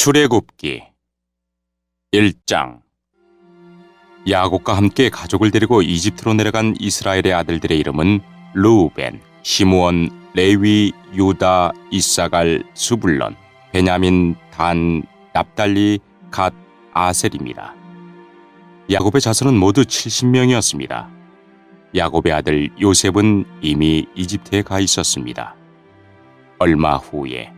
출애굽기 1장. 야곱과 함께 가족을 데리고 이집트로 내려간 이스라엘의 아들들의 이름은 르우벤, 시므온, 레위, 유다, 이사갈, 스불론, 베냐민, 단, 납달리, 갓, 아셀입니다. 야곱의 자손은 모두 70명이었습니다. 야곱의 아들 요셉은 이미 이집트에 가 있었습니다. 얼마 후에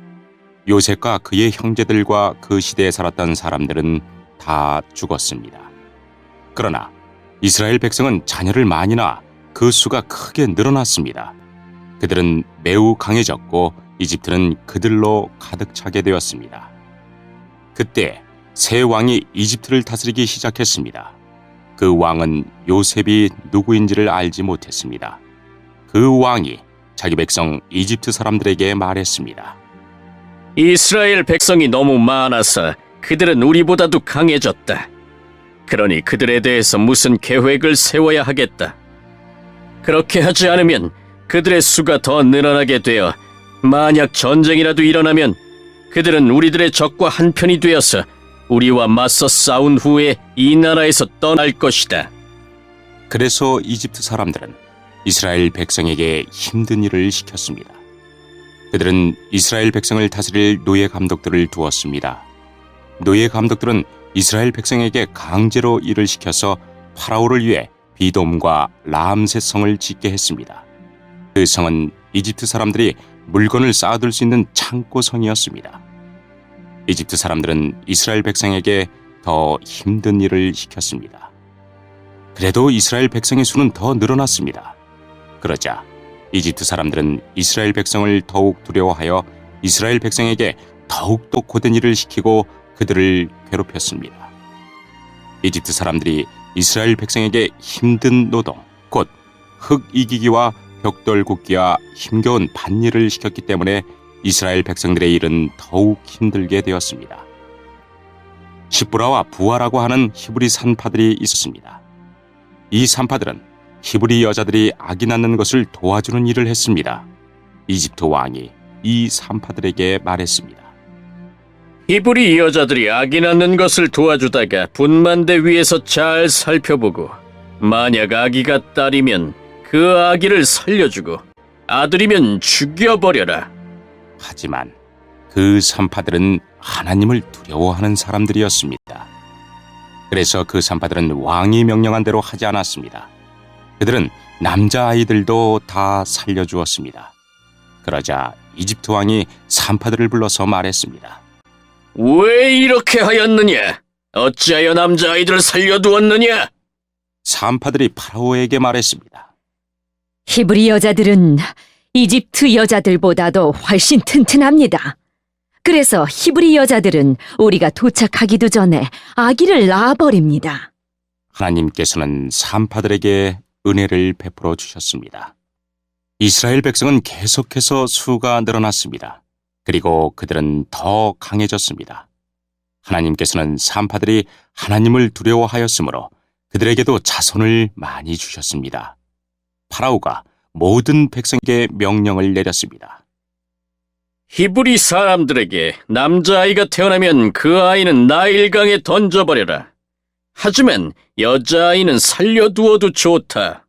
요셉과 그의 형제들과 그 시대에 살았던 사람들은 다 죽었습니다. 그러나 이스라엘 백성은 자녀를 많이 낳아 그 수가 크게 늘어났습니다. 그들은 매우 강해졌고 이집트는 그들로 가득 차게 되었습니다. 그때 새 왕이 이집트를 다스리기 시작했습니다. 그 왕은 요셉이 누구인지를 알지 못했습니다. 그 왕이 자기 백성 이집트 사람들에게 말했습니다. 이스라엘 백성이 너무 많아서 그들은 우리보다도 강해졌다. 그러니 그들에 대해서 무슨 계획을 세워야 하겠다. 그렇게 하지 않으면 그들의 수가 더 늘어나게 되어 만약 전쟁이라도 일어나면 그들은 우리들의 적과 한편이 되어서 우리와 맞서 싸운 후에 이 나라에서 떠날 것이다. 그래서 이집트 사람들은 이스라엘 백성에게 힘든 일을 시켰습니다. 그들은 이스라엘 백성을 다스릴 노예 감독들을 두었습니다. 노예 감독들은 이스라엘 백성에게 강제로 일을 시켜서 파라오를 위해 비돔과 라암셋 성을 짓게 했습니다. 그 성은 이집트 사람들이 물건을 쌓아둘 수 있는 창고성이었습니다. 이집트 사람들은 이스라엘 백성에게 더 힘든 일을 시켰습니다. 그래도 이스라엘 백성의 수는 더 늘어났습니다. 그러자 이집트 사람들은 이스라엘 백성을 더욱 두려워하여 이스라엘 백성에게 더욱더 고된 일을 시키고 그들을 괴롭혔습니다. 이집트 사람들이 이스라엘 백성에게 힘든 노동, 곧 흙 이기기와 벽돌 굽기와 힘겨운 밭일을 시켰기 때문에 이스라엘 백성들의 일은 더욱 힘들게 되었습니다. 시브라와 부아라고 하는 히브리 산파들이 있었습니다. 이 산파들은 히브리 여자들이 아기 낳는 것을 도와주는 일을 했습니다. 이집트 왕이 이 산파들에게 말했습니다. 히브리 여자들이 아기 낳는 것을 도와주다가 분만대 위에서 잘 살펴보고 만약 아기가 딸이면 그 아기를 살려주고 아들이면 죽여버려라. 하지만 그 산파들은 하나님을 두려워하는 사람들이었습니다. 그래서 그 산파들은 왕이 명령한 대로 하지 않았습니다. 그들은 남자아이들도 다 살려주었습니다. 그러자 이집트 왕이 산파들을 불러서 말했습니다. 왜 이렇게 하였느냐? 어찌하여 남자아이들을 살려두었느냐? 산파들이 파라오에게 말했습니다. 히브리 여자들은 이집트 여자들보다도 훨씬 튼튼합니다. 그래서 히브리 여자들은 우리가 도착하기도 전에 아기를 낳아버립니다. 하나님께서는 산파들에게 은혜를 베풀어 주셨습니다. 이스라엘 백성은 계속해서 수가 늘어났습니다. 그리고 그들은 더 강해졌습니다. 하나님께서는 산파들이 하나님을 두려워하였으므로 그들에게도 자손을 많이 주셨습니다. 파라오가 모든 백성에게 명령을 내렸습니다. 히브리 사람들에게 남자아이가 태어나면 그 아이는 나일강에 던져버려라. 하지만 여자아이는 살려두어도 좋다.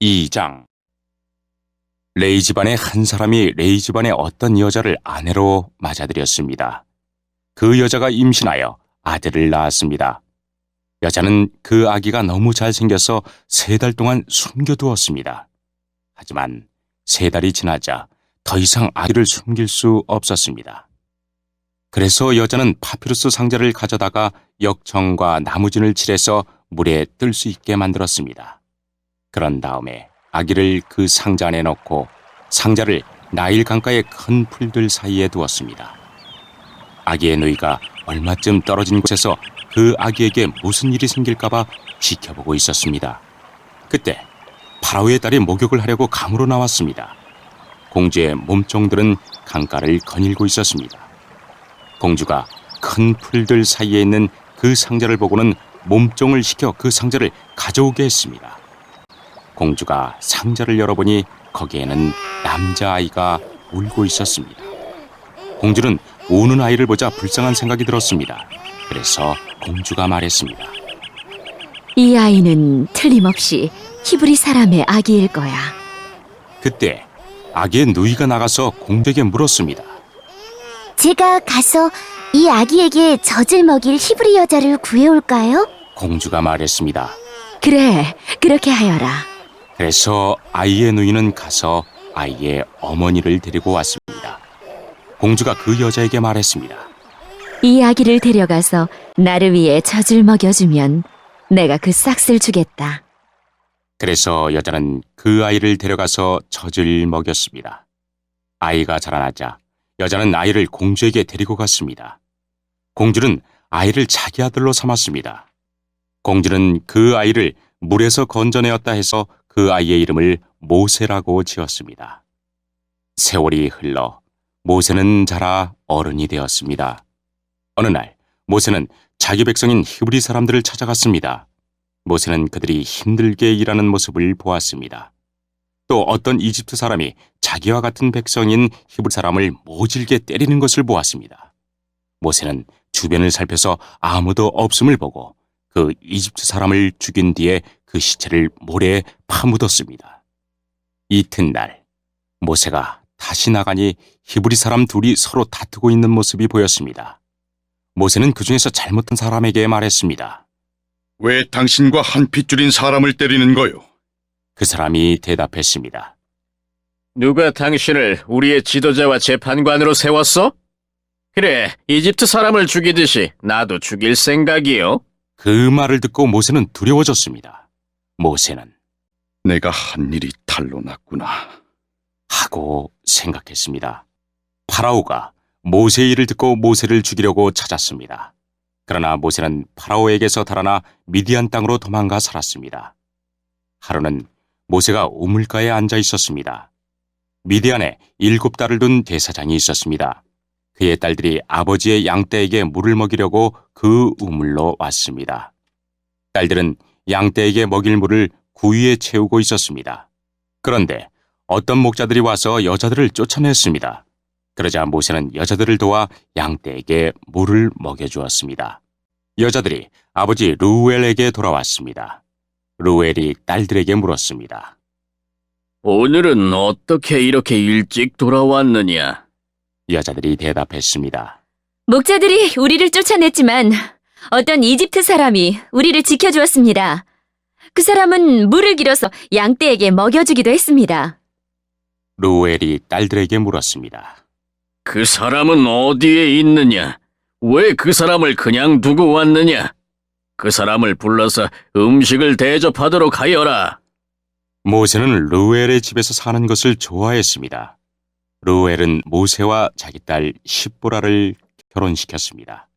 2장. 레위 집안의 한 사람이 레위 집안의 어떤 여자를 아내로 맞아들였습니다. 그 여자가 임신하여 아들을 낳았습니다. 여자는 그 아기가 너무 잘생겨서 3달 동안 숨겨두었습니다. 하지만 3달이 지나자 더 이상 아기를 숨길 수 없었습니다. 그래서 여자는 파피루스 상자를 가져다가 역청과 나무진을 칠해서 물에 뜰 수 있게 만들었습니다. 그런 다음에 아기를 그 상자 안에 넣고 상자를 나일 강가의 큰 풀들 사이에 두었습니다. 아기의 누이가 얼마쯤 떨어진 곳에서 그 아기에게 무슨 일이 생길까봐 지켜보고 있었습니다. 그때 파라오의 딸이 목욕을 하려고 강으로 나왔습니다. 공주의 몸종들은 강가를 거닐고 있었습니다. 공주가 큰 풀들 사이에 있는 그 상자를 보고는 몸종을 시켜 그 상자를 가져오게 했습니다. 공주가 상자를 열어보니 거기에는 남자아이가 울고 있었습니다. 공주는 우는 아이를 보자 불쌍한 생각이 들었습니다. 그래서 공주가 말했습니다. 이 아이는 틀림없이 히브리 사람의 아기일 거야. 그때 아기의 누이가 나가서 공주에게 물었습니다. 제가 가서 이 아기에게 젖을 먹일 히브리 여자를 구해올까요? 공주가 말했습니다. 그래, 그렇게 하여라. 그래서 아이의 누이는 가서 아이의 어머니를 데리고 왔습니다. 공주가 그 여자에게 말했습니다. 이 아기를 데려가서 나를 위해 젖을 먹여주면 내가 그 싹을 주겠다. 그래서 여자는 그 아이를 데려가서 젖을 먹였습니다. 아이가 자라나자 여자는 아이를 공주에게 데리고 갔습니다. 공주는 아이를 자기 아들로 삼았습니다. 공주는 그 아이를 물에서 건져내었다 해서 그 아이의 이름을 모세라고 지었습니다. 세월이 흘러 모세는 자라 어른이 되었습니다. 어느 날 모세는 자기 백성인 히브리 사람들을 찾아갔습니다. 모세는 그들이 힘들게 일하는 모습을 보았습니다. 또 어떤 이집트 사람이 자기와 같은 백성인 히브리 사람을 모질게 때리는 것을 보았습니다. 모세는 주변을 살펴서 아무도 없음을 보고 그 이집트 사람을 죽인 뒤에 그 시체를 모래에 파묻었습니다. 이튿날 모세가 다시 나가니 히브리 사람 둘이 서로 다투고 있는 모습이 보였습니다. 모세는 그 중에서 잘못한 사람에게 말했습니다. 왜 당신과 한 핏줄인 사람을 때리는 거요? 그 사람이 대답했습니다. 누가 당신을 우리의 지도자와 재판관으로 세웠어? 그래, 이집트 사람을 죽이듯이 나도 죽일 생각이요. 그 말을 듣고 모세는 두려워졌습니다. 모세는 내가 한 일이 탈로 났구나. 하고 생각했습니다. 파라오가 모세의 일을 듣고 모세를 죽이려고 찾았습니다. 그러나 모세는 파라오에게서 달아나 미디안 땅으로 도망가 살았습니다. 하루는 모세가 우물가에 앉아 있었습니다. 미디안에 7딸을 둔 대사장이 있었습니다. 그의 딸들이 아버지의 양떼에게 물을 먹이려고 그 우물로 왔습니다. 딸들은 양떼에게 먹일 물을 구유에 채우고 있었습니다. 그런데 어떤 목자들이 와서 여자들을 쫓아냈습니다. 그러자 모세는 여자들을 도와 양떼에게 물을 먹여주었습니다. 여자들이 아버지 루엘에게 돌아왔습니다. 루엘이 딸들에게 물었습니다. 오늘은 어떻게 이렇게 일찍 돌아왔느냐? 여자들이 대답했습니다. 목자들이 우리를 쫓아냈지만 어떤 이집트 사람이 우리를 지켜주었습니다. 그 사람은 물을 길어서 양떼에게 먹여주기도 했습니다. 루엘이 딸들에게 물었습니다. 그 사람은 어디에 있느냐? 왜 그 사람을 그냥 두고 왔느냐? 그 사람을 불러서 음식을 대접하도록 하여라. 모세는 루엘의 집에서 사는 것을 좋아했습니다. 루엘은 모세와 자기 딸 십보라를 결혼시켰습니다.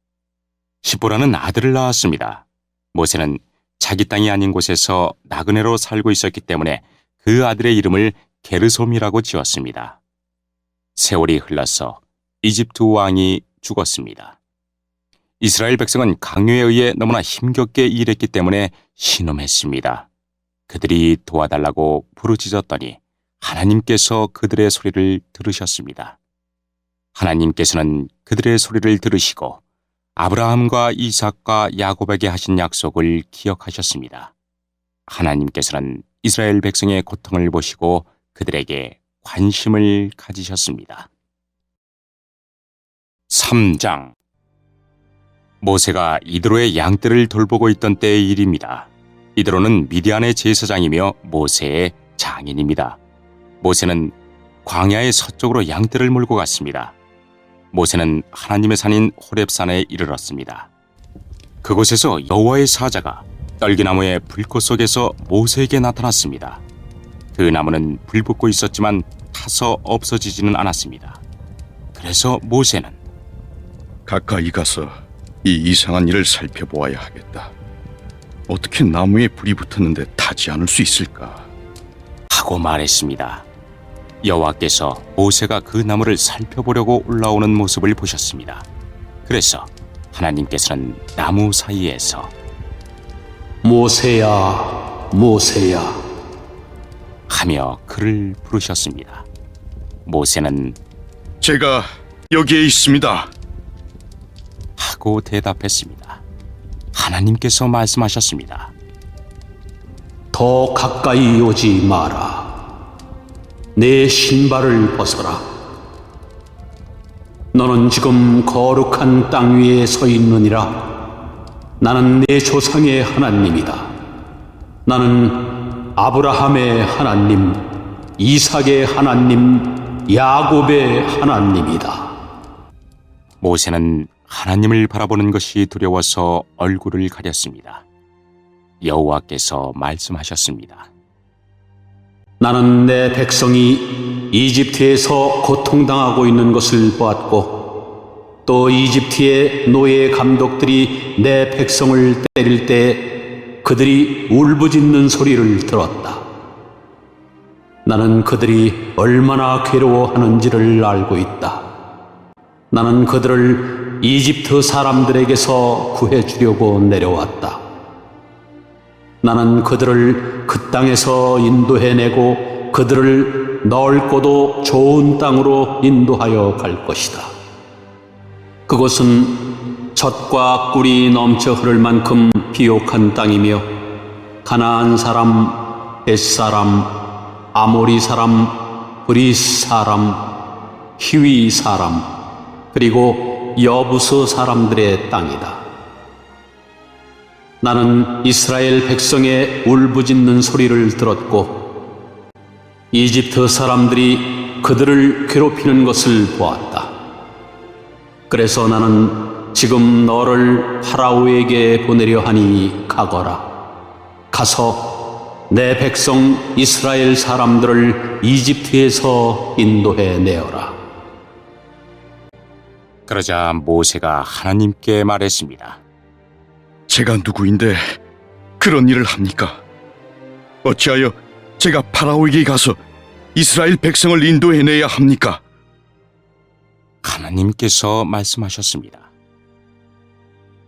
십보라는 아들을 낳았습니다. 모세는 자기 땅이 아닌 곳에서 나그네로 살고 있었기 때문에 그 아들의 이름을 게르솜이라고 지었습니다. 세월이 흘러서 이집트 왕이 죽었습니다. 이스라엘 백성은 강요에 의해 너무나 힘겹게 일했기 때문에 신음했습니다. 그들이 도와달라고 부르짖었더니 하나님께서 그들의 소리를 들으셨습니다. 하나님께서는 그들의 소리를 들으시고 아브라함과 이삭과 야곱에게 하신 약속을 기억하셨습니다. 하나님께서는 이스라엘 백성의 고통을 보시고 그들에게 관심을 가지셨습니다. 3장 모세가 이드로의 양떼를 돌보고 있던 때의 일입니다. 이드로는 미디안의 제사장이며 모세의 장인입니다. 모세는 광야의 서쪽으로 양떼를 몰고 갔습니다. 모세는 하나님의 산인 호렙산에 이르렀습니다. 그곳에서 여호와의 사자가 떨기나무의 불꽃 속에서 모세에게 나타났습니다. 그 나무는 불붙고 있었지만 타서 없어지지는 않았습니다. 그래서 모세는 가까이 가서 이 이상한 일을 살펴보아야 하겠다. 어떻게 나무에 불이 붙었는데 타지 않을 수 있을까? 하고 말했습니다. 여호와께서 모세가 그 나무를 살펴보려고 올라오는 모습을 보셨습니다. 그래서 하나님께서는 나무 사이에서 모세야, 모세야. 하며 그를 부르셨습니다. 모세는 제가 여기에 있습니다. 하고 대답했습니다. 하나님께서 말씀하셨습니다. 더 가까이 오지 마라. 내 신발을 벗어라. 너는 지금 거룩한 땅 위에 서 있느니라. 나는 내 조상의 하나님이다. 나는 아브라함의 하나님, 이삭의 하나님, 야곱의 하나님이다. 모세는 하나님을 바라보는 것이 두려워서 얼굴을 가렸습니다. 여호와께서 말씀하셨습니다. 나는 내 백성이 이집트에서 고통당하고 있는 것을 보았고, 또 이집트의 노예 감독들이 내 백성을 때릴 때 그들이 울부짖는 소리를 들었다. 나는 그들이 얼마나 괴로워하는지를 알고 있다. 나는 그들을 이집트 사람들에게서 구해주려고 내려왔다. 나는 그들을 그 땅에서 인도해내고 그들을 넓고도 좋은 땅으로 인도하여 갈 것이다. 그곳은 젖과 꿀이 넘쳐 흐를 만큼 비옥한 땅이며 가나안 사람, 헷 사람, 아모리 사람, 브리스 사람, 히위 사람, 그리고 여부스 사람들의 땅이다. 나는 이스라엘 백성의 울부짖는 소리를 들었고 이집트 사람들이 그들을 괴롭히는 것을 보았다. 그래서 나는 지금 너를 파라오에게 보내려 하니 가거라. 가서 내 백성 이스라엘 사람들을 이집트에서 인도해 내어라. 그러자 모세가 하나님께 말했습니다. 제가 누구인데 그런 일을 합니까? 어찌하여 제가 파라오에게 가서 이스라엘 백성을 인도해내야 합니까? 하나님께서 말씀하셨습니다.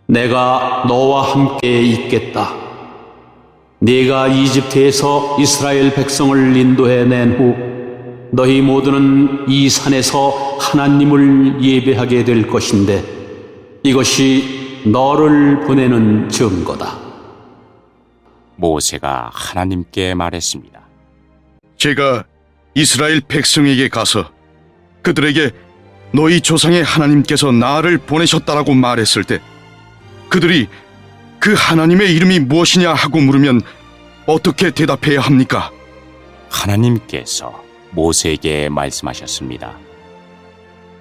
내가 너와 함께 있겠다. 네가 이집트에서 이스라엘 백성을 인도해낸 후 너희 모두는 이 산에서 하나님을 예배하게 될 것인데 이것이 너를 보내는 증거다. 모세가 하나님께 말했습니다. 제가 이스라엘 백성에게 가서 그들에게 너희 조상의 하나님께서 나를 보내셨다라고 말했을 때 그들이 그 하나님의 이름이 무엇이냐 하고 물으면 어떻게 대답해야 합니까? 하나님께서 모세에게 말씀하셨습니다.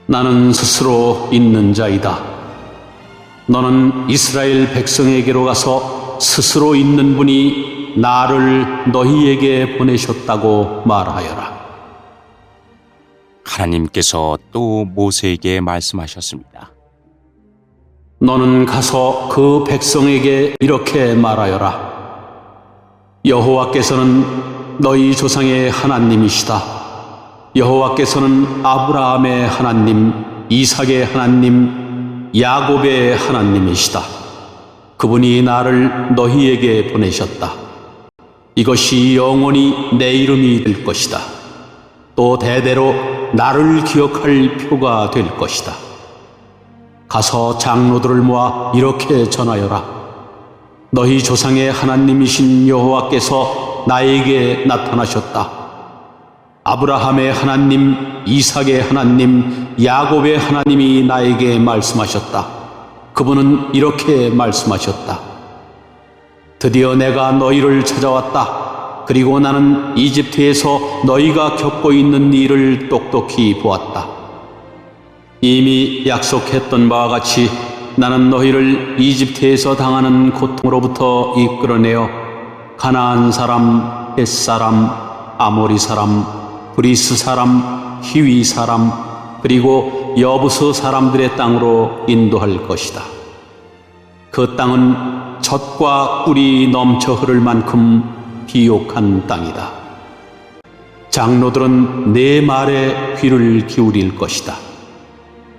나는 스스로 있는 자이다. 너는 이스라엘 백성에게로 가서 스스로 있는 분이 나를 너희에게 보내셨다고 말하여라. 하나님께서 또 모세에게 말씀하셨습니다. 너는 가서 그 백성에게 이렇게 말하여라. 여호와께서는 너희 조상의 하나님이시다. 여호와께서는 아브라함의 하나님, 이삭의 하나님, 야곱의 하나님이시다. 그분이 나를 너희에게 보내셨다. 이것이 영원히 내 이름이 될 것이다. 또 대대로 나를 기억할 표가 될 것이다. 가서 장로들을 모아 이렇게 전하여라. 너희 조상의 하나님이신 여호와께서 나에게 나타나셨다. 아브라함의 하나님, 이삭의 하나님, 야곱의 하나님이 나에게 말씀하셨다. 그분은 이렇게 말씀하셨다. 드디어 내가 너희를 찾아왔다. 그리고 나는 이집트에서 너희가 겪고 있는 일을 똑똑히 보았다. 이미 약속했던 바와 같이 나는 너희를 이집트에서 당하는 고통으로부터 이끌어내어 가나안 사람, 헷 사람, 아모리 사람, 브리스 사람, 히위 사람, 그리고 여부스 사람들의 땅으로 인도할 것이다. 그 땅은 젖과 꿀이 넘쳐 흐를 만큼 비옥한 땅이다. 장로들은 내 말에 귀를 기울일 것이다.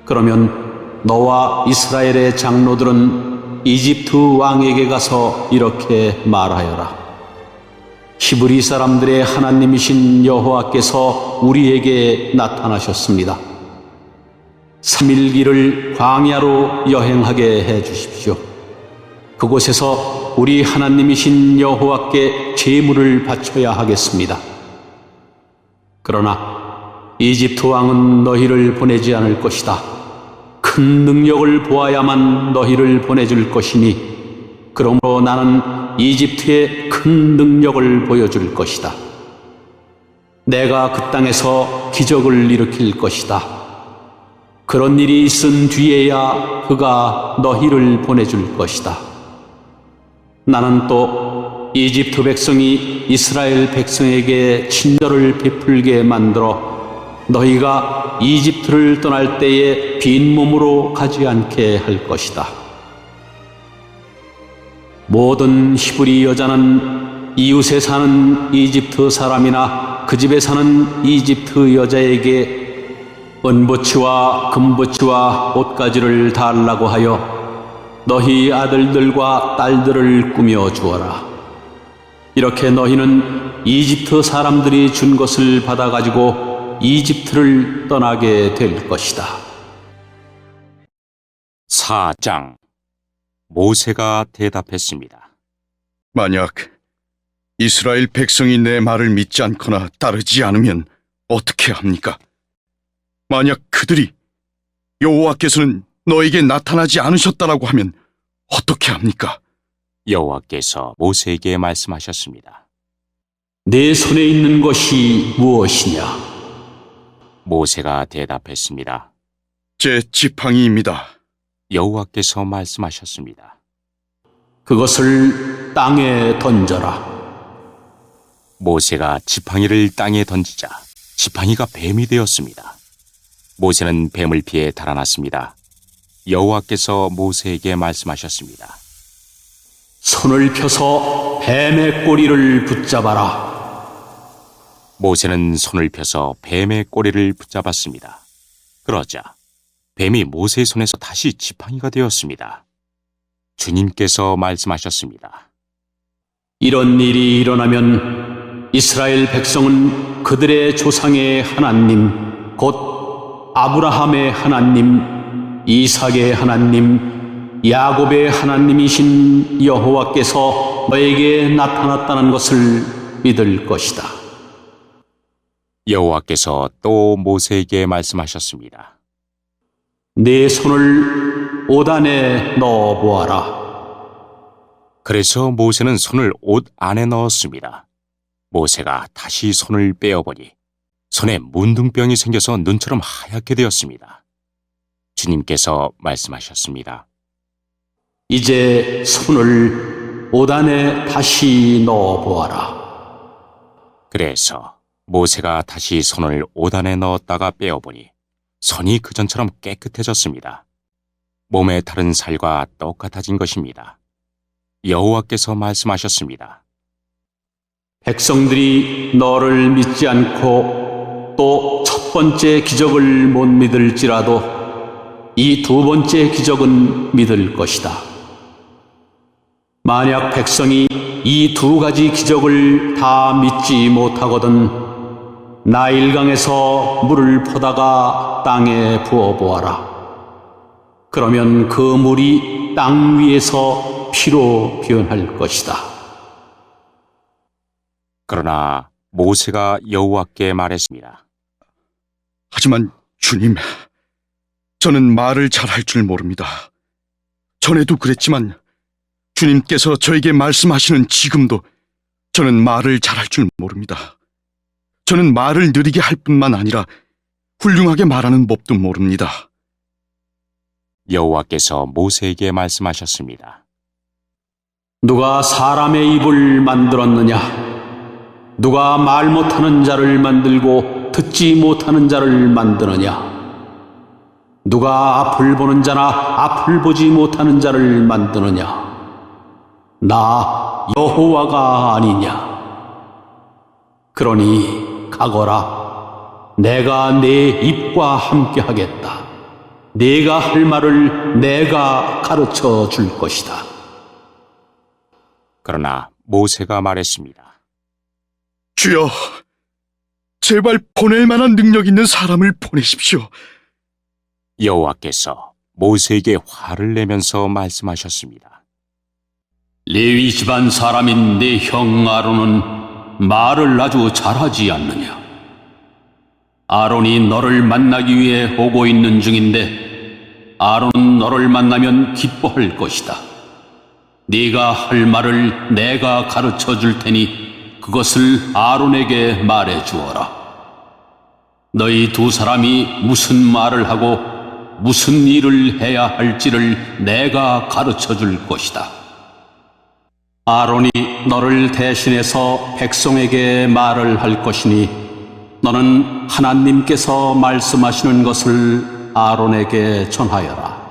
그러면 너와 이스라엘의 장로들은 이집트 왕에게 가서 이렇게 말하여라. 히브리 사람들의 하나님이신 여호와께서 우리에게 나타나셨습니다. 3일길을 광야로 여행하게 해 주십시오. 그곳에서 우리 하나님이신 여호와께 제물을 바쳐야 하겠습니다. 그러나 이집트 왕은 너희를 보내지 않을 것이다. 큰 능력을 보아야만 너희를 보내줄 것이니 그러므로 나는 이집트에 큰 능력을 보여줄 것이다. 내가 그 땅에서 기적을 일으킬 것이다. 그런 일이 있은 뒤에야 그가 너희를 보내줄 것이다. 나는 또 이집트 백성이 이스라엘 백성에게 친절을 베풀게 만들어 너희가 이집트를 떠날 때에 빈몸으로 가지 않게 할 것이다. 모든 히브리 여자는 이웃에 사는 이집트 사람이나 그 집에 사는 이집트 여자에게 은보치와 금보치와 옷가지를 달라고 하여 너희 아들들과 딸들을 꾸며 주어라. 이렇게 너희는 이집트 사람들이 준 것을 받아가지고 이집트를 떠나게 될 것이다. 4장 모세가 대답했습니다. 만약 이스라엘 백성이 내 말을 믿지 않거나 따르지 않으면 어떻게 합니까? 만약 그들이 여호와께서는 너에게 나타나지 않으셨다라고 하면 어떻게 합니까? 여호와께서 모세에게 말씀하셨습니다. 내 손에 있는 것이 무엇이냐? 모세가 대답했습니다. 제 지팡이입니다. 여호와께서 말씀하셨습니다. 그것을 땅에 던져라. 모세가 지팡이를 땅에 던지자 지팡이가 뱀이 되었습니다. 모세는 뱀을 피해 달아났습니다. 여호와께서 모세에게 말씀하셨습니다. 손을 펴서 뱀의 꼬리를 붙잡아라. 모세는 손을 펴서 뱀의 꼬리를 붙잡았습니다. 그러자 뱀이 모세의 손에서 다시 지팡이가 되었습니다. 주님께서 말씀하셨습니다. 이런 일이 일어나면 이스라엘 백성은 그들의 조상의 하나님, 곧 아브라함의 하나님, 이삭의 하나님, 야곱의 하나님이신 여호와께서 너에게 나타났다는 것을 믿을 것이다. 여호와께서 또 모세에게 말씀하셨습니다. 네 손을 옷 안에 넣어 보아라. 그래서 모세는 손을 옷 안에 넣었습니다. 모세가 다시 손을 빼어보니 손에 문둥병이 생겨서 눈처럼 하얗게 되었습니다. 주님께서 말씀하셨습니다. 이제 손을 옷 안에 다시 넣어 보아라. 그래서 모세가 다시 손을 옷 안에 넣었다가 빼어보니 손이 그전처럼 깨끗해졌습니다. 몸에 다른 살과 똑같아진 것입니다. 여호와께서 말씀하셨습니다. 백성들이 너를 믿지 않고 또 첫 번째 기적을 못 믿을지라도 이 두 번째 기적은 믿을 것이다. 만약 백성이 이 두 가지 기적을 다 믿지 못하거든 나일강에서 물을 퍼다가 땅에 부어보아라. 그러면 그 물이 땅 위에서 피로 변할 것이다. 그러나 모세가 여호와께 말했습니다. 하지만 주님, 저는 말을 잘할 줄 모릅니다. 전에도 그랬지만 주님께서 저에게 말씀하시는 지금도 저는 말을 잘할 줄 모릅니다. 저는 말을 느리게 할 뿐만 아니라 훌륭하게 말하는 법도 모릅니다. 여호와께서 모세에게 말씀하셨습니다. 누가 사람의 입을 만들었느냐? 누가 말 못하는 자를 만들고 듣지 못하는 자를 만드느냐? 누가 앞을 보는 자나 앞을 보지 못하는 자를 만드느냐? 나 여호와가 아니냐? 그러니 가거라. 내가 네 입과 함께 하겠다. 네가 할 말을 내가 가르쳐 줄 것이다. 그러나 모세가 말했습니다. 주여, 제발 보낼 만한 능력 있는 사람을 보내십시오. 여호와께서 모세에게 화를 내면서 말씀하셨습니다. 레위 집안 사람인 내 형 아론은 말을 아주 잘하지 않느냐? 아론이 너를 만나기 위해 오고 있는 중인데 아론은 너를 만나면 기뻐할 것이다. 네가 할 말을 내가 가르쳐 줄 테니 그것을 아론에게 말해 주어라. 너희 두 사람이 무슨 말을 하고 무슨 일을 해야 할지를 내가 가르쳐 줄 것이다. 아론이 너를 대신해서 백성에게 말을 할 것이니 너는 하나님께서 말씀하시는 것을 아론에게 전하여라.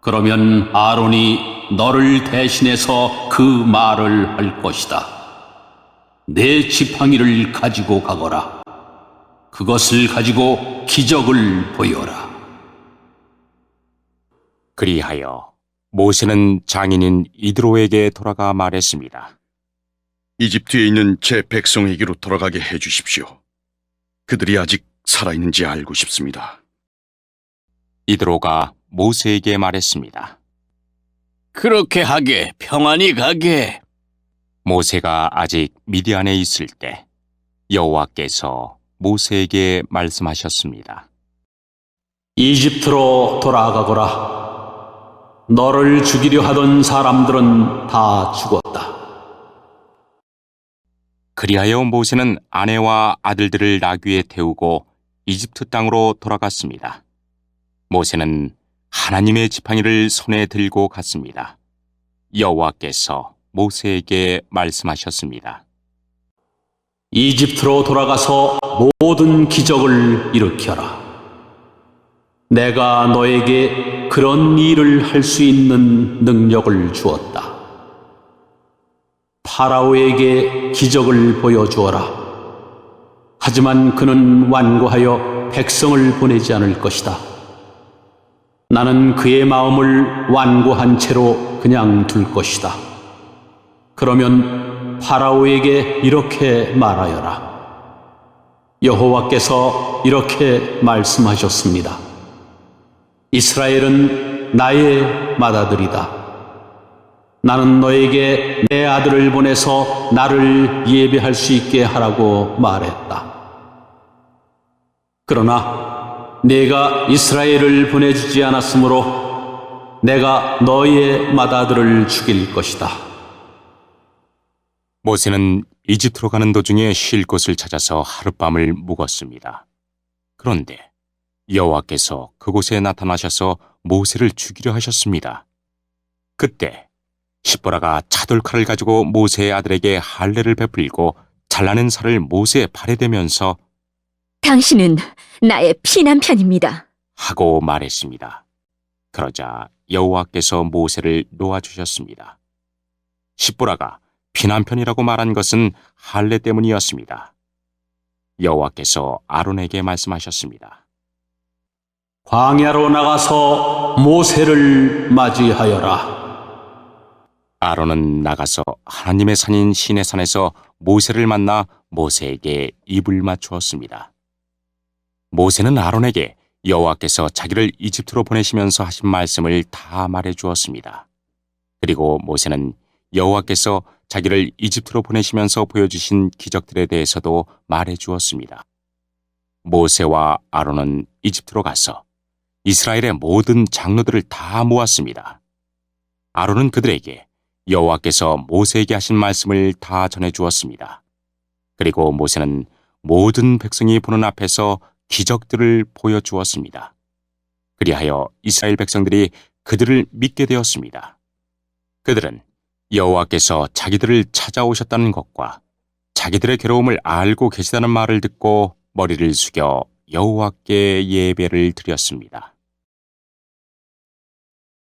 그러면 아론이 너를 대신해서 그 말을 할 것이다. 내 지팡이를 가지고 가거라. 그것을 가지고 기적을 보여라. 그리하여 모세는 장인인 이드로에게 돌아가 말했습니다. 이집트에 있는 제 백성에게로 돌아가게 해주십시오. 그들이 아직 살아있는지 알고 싶습니다. 이드로가 모세에게 말했습니다. 그렇게 하게, 평안히 가게. 모세가 아직 미디안에 있을 때 여호와께서 모세에게 말씀하셨습니다. 이집트로 돌아가거라. 너를 죽이려 하던 사람들은 다 죽었다. 그리하여 모세는 아내와 아들들을 나귀에 태우고 이집트 땅으로 돌아갔습니다. 모세는 하나님의 지팡이를 손에 들고 갔습니다. 여호와께서 모세에게 말씀하셨습니다. 이집트로 돌아가서 모든 기적을 일으켜라. 내가 너에게 그런 일을 할 수 있는 능력을 주었다. 파라오에게 기적을 보여주어라. 하지만 그는 완고하여 백성을 보내지 않을 것이다. 나는 그의 마음을 완고한 채로 그냥 둘 것이다. 그러면 파라오에게 이렇게 말하여라. 여호와께서 이렇게 말씀하셨습니다. 이스라엘은 나의 맏아들이다. 나는 너에게 내 아들을 보내서 나를 예배할 수 있게 하라고 말했다. 그러나 내가 이스라엘을 보내주지 않았으므로 내가 너의 맏아들을 죽일 것이다. 모세는 이집트로 가는 도중에 쉴 곳을 찾아서 하룻밤을 묵었습니다. 그런데 여호와께서 그곳에 나타나셔서 모세를 죽이려 하셨습니다. 그때 십보라가 차돌칼을 가지고 모세의 아들에게 할례를 베풀고 잘라낸 살을 모세의 발에 대면서 당신은 나의 피난편입니다. 하고 말했습니다. 그러자 여호와께서 모세를 놓아주셨습니다. 십보라가 피난편이라고 말한 것은 할례 때문이었습니다. 여호와께서 아론에게 말씀하셨습니다. 광야로 나가서 모세를 맞이하여라. 아론은 나가서 하나님의 산인 시내산에서 모세를 만나 모세에게 입을 맞추었습니다. 모세는 아론에게 여호와께서 자기를 이집트로 보내시면서 하신 말씀을 다 말해 주었습니다. 그리고 모세는 여호와께서 자기를 이집트로 보내시면서 보여주신 기적들에 대해서도 말해 주었습니다. 모세와 아론은 이집트로 가서 이스라엘의 모든 장로들을 다 모았습니다. 아론은 그들에게 여호와께서 모세에게 하신 말씀을 다 전해 주었습니다. 그리고 모세는 모든 백성이 보는 앞에서 기적들을 보여주었습니다. 그리하여 이스라엘 백성들이 그들을 믿게 되었습니다. 그들은 여호와께서 자기들을 찾아오셨다는 것과 자기들의 괴로움을 알고 계시다는 말을 듣고 머리를 숙여 여호와께 예배를 드렸습니다.